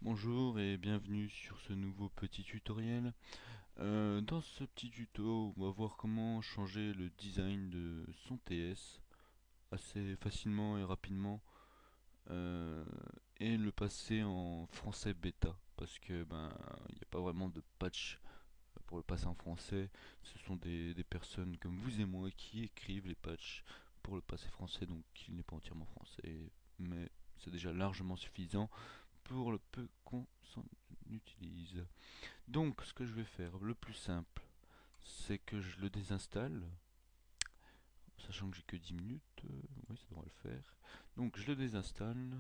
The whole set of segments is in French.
Bonjour et bienvenue sur ce nouveau petit tutoriel. Dans ce petit tuto, on va voir comment changer le design de son TS assez facilement et rapidement euh, et le passer en français bêta parce que il n'y a pas vraiment de patch pour le passer en français. Ce sont des personnes comme vous et moi qui écrivent les patchs pour le passer français, donc il n'est pas entièrement français, mais c'est déjà largement suffisant pour le peu qu'on s'en utilise. Donc ce que je vais faire, le plus simple, c'est que je le désinstalle, sachant que j'ai que 10 minutes, oui ça devrait le faire. Donc je le désinstalle,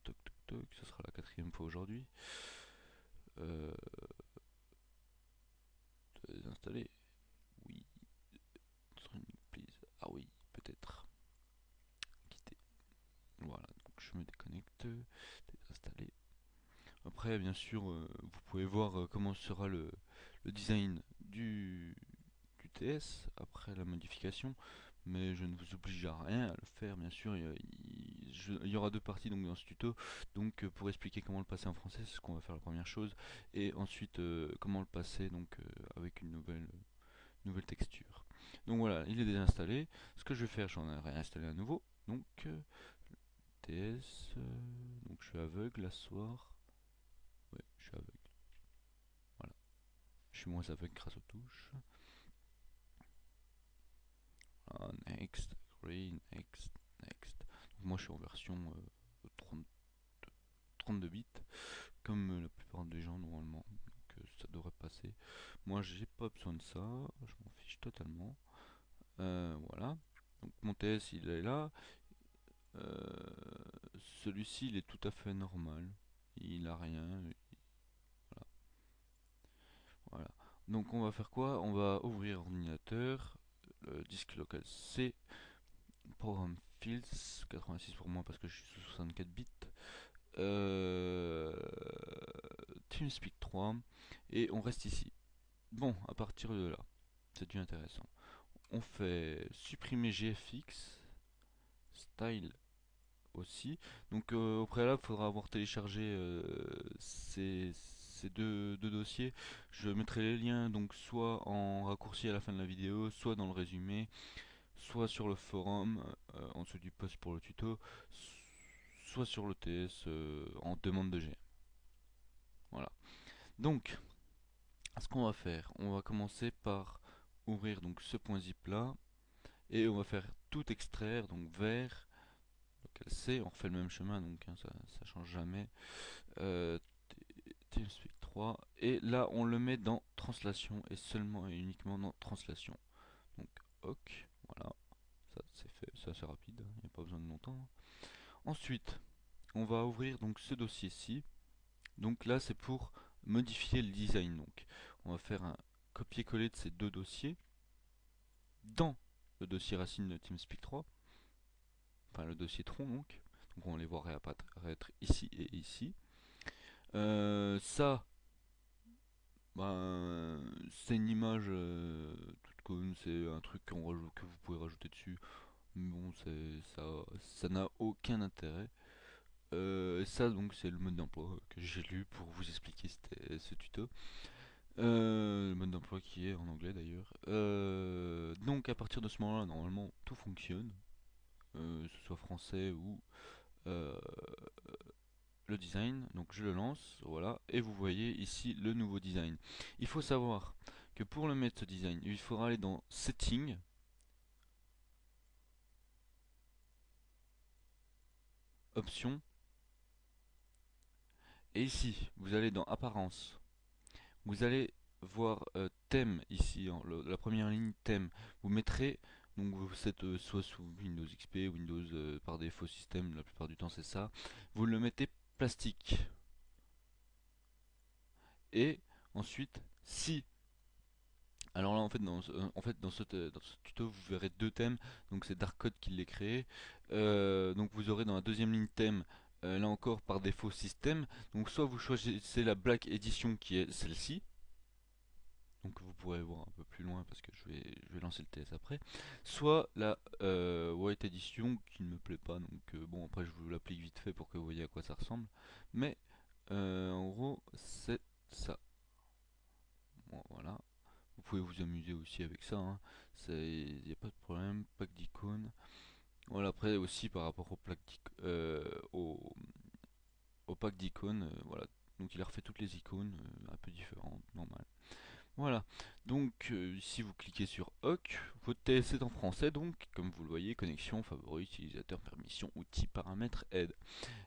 toc toc toc, ce sera la quatrième fois aujourd'hui. Euh, Désinstaller, oui, please, ah oui, peut-être, quitter, voilà, donc je me déconnecte, désinstaller. Après bien sûr, vous pouvez voir comment sera le design du TS après la modification, mais je ne vous oblige à rien à le faire, bien sûr. Il y aura deux parties donc dans ce tuto. Donc pour expliquer comment le passer en français, c'est ce qu'on va faire la première chose, et ensuite comment le passer donc avec une nouvelle texture. Donc voilà, il est désinstallé. Ce que je vais faire, j'en ai réinstallé à nouveau. Donc TS, donc je suis aveugle là ce soir. Ouais, je suis aveugle. Voilà, je suis moins aveugle grâce aux touches. Voilà, next, agree, next, next. Donc moi je suis en version 30 32 bits, comme la plupart des gens normalement, donc ça devrait passer. Moi j'ai pas besoin de ça, je m'en fiche totalement. Voilà, donc mon TS il est là. Celui-ci il est tout à fait normal, il a rien. Voilà, voilà. Donc on va faire quoi? On va ouvrir ordinateur, le disque local C, programme Fields, 86 pour moi parce que je suis sous 64 bits. euh, TeamSpeak 3 et on reste ici. Bon, à partir de là, c'est du intéressant. On fait supprimer GFX, style aussi. Donc au préalable, il faudra avoir téléchargé ces deux dossiers. Je mettrai les liens donc soit en raccourci à la fin de la vidéo, soit dans le résumé, soit sur le forum en dessous du post pour le tuto, soit sur le TS en demande de GM. Voilà. Donc, ce qu'on va faire, on va commencer par ouvrir donc ce point zip là et on va faire tout extraire donc vers lequel c'est, on refait le même chemin donc hein, ça change jamais. euh, TeamSpeak 3 et là on le met dans translation et seulement et uniquement dans translation. Donc ok, voilà, ça c'est fait, c'est assez rapide, il n'y a pas besoin de longtemps. Ensuite, on va ouvrir donc ce dossier-ci. Donc là c'est pour modifier le design. Donc on va faire un copier-coller de ces deux dossiers dans le dossier racine de TeamSpeak 3, enfin le dossier tronc donc. Donc on les voit réapparaître ici et ici. Ça, c'est une image toute conne, c'est un truc que vous pouvez rajouter dessus. Mais bon, ça n'a aucun intérêt. Ça donc c'est le mode d'emploi que j'ai lu pour vous expliquer ce tuto. Le mode d'emploi qui est en anglais d'ailleurs. Donc à partir de ce moment-là, normalement tout fonctionne, que ce soit français ou euh, le design. Donc je le lance, voilà, et vous voyez ici le nouveau design. Il faut savoir que pour le mettre ce design, il faudra aller dans Settings, Options, et ici vous allez dans Apparence. Vous allez voir thème ici, la première ligne thème. Vous mettrez, donc vous êtes soit sous Windows XP, Windows par défaut système, la plupart du temps c'est ça. Vous le mettez plastique. Et ensuite, si alors là, dans ce tuto, vous verrez deux thèmes. Donc c'est Darkcode qui les créé. Donc vous aurez dans la deuxième ligne thème, là encore par défaut système. Donc soit vous choisissez la Black Edition qui est celle-ci, donc vous pourrez voir un peu plus loin parce que je vais lancer le TS après, soit la White Edition qui ne me plaît pas, donc bon après je vous l'applique vite fait pour que vous voyez à quoi ça ressemble, mais en gros c'est ça. Bon, voilà, vous pouvez vous amuser aussi avec ça, hein. Il n'y a pas de problème, pack d'icônes. Voilà, après aussi par rapport au pack d'icônes, voilà, donc il a refait toutes les icônes, un peu différentes, normal. Voilà, donc ici vous cliquez sur OK, votre TS est en français donc, comme vous le voyez, connexion, favoris, utilisateur, permission, outils, paramètres, aide.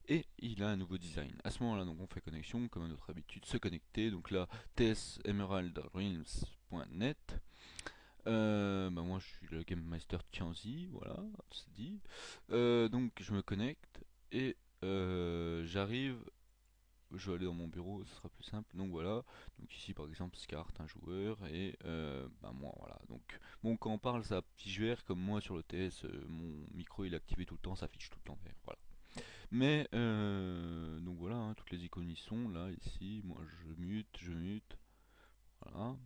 Et il a un nouveau design. À ce moment-là, donc on fait connexion, comme à notre habitude, se connecter. Donc là, tsemeraldrealms.net. Bah moi je suis le Game Master Tianzi, voilà, c'est dit. Donc je me connecte et j'arrive, je vais aller dans mon bureau, ce sera plus simple. Donc voilà, donc ici par exemple Scart, un joueur, et bah moi voilà. Donc bon, quand on parle, ça affiche vert, comme moi sur le TS, mon micro il est activé tout le temps, ça affiche tout le temps vert, voilà. Mais donc voilà, hein, toutes les icônes y sont, là, ici, moi je mute, voilà.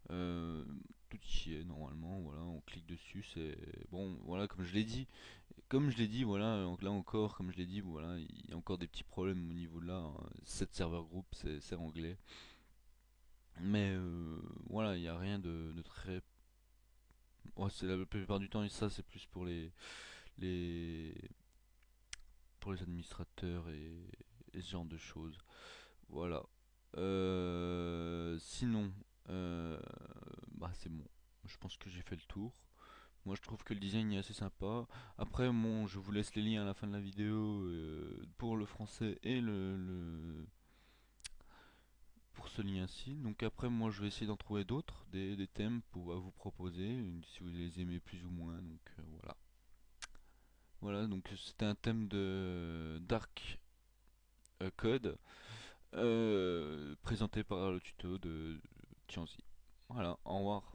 Euh, Tout y est normalement, voilà, on clique dessus, c'est bon, voilà, comme je l'ai dit, voilà, donc là encore, comme je l'ai dit, voilà, il y a encore des petits problèmes au niveau de là, hein. Cette serveur groupe, c'est anglais, mais voilà, il n'y a rien de très, ouais, c'est la plupart du temps, et ça c'est plus les, pour les administrateurs et ce genre de choses, voilà. Sinon, euh, bah c'est bon, je pense que j'ai fait le tour. Moi je trouve que le design est assez sympa. Après bon, je vous laisse les liens à la fin de la vidéo pour le français et pour ce lien-ci. Donc après moi je vais essayer d'en trouver d'autres, des thèmes à vous proposer, si vous les aimez plus ou moins. Donc voilà. Voilà, donc c'était un thème de Dark Code présenté par le tuto de Tianzi. Voilà, au revoir.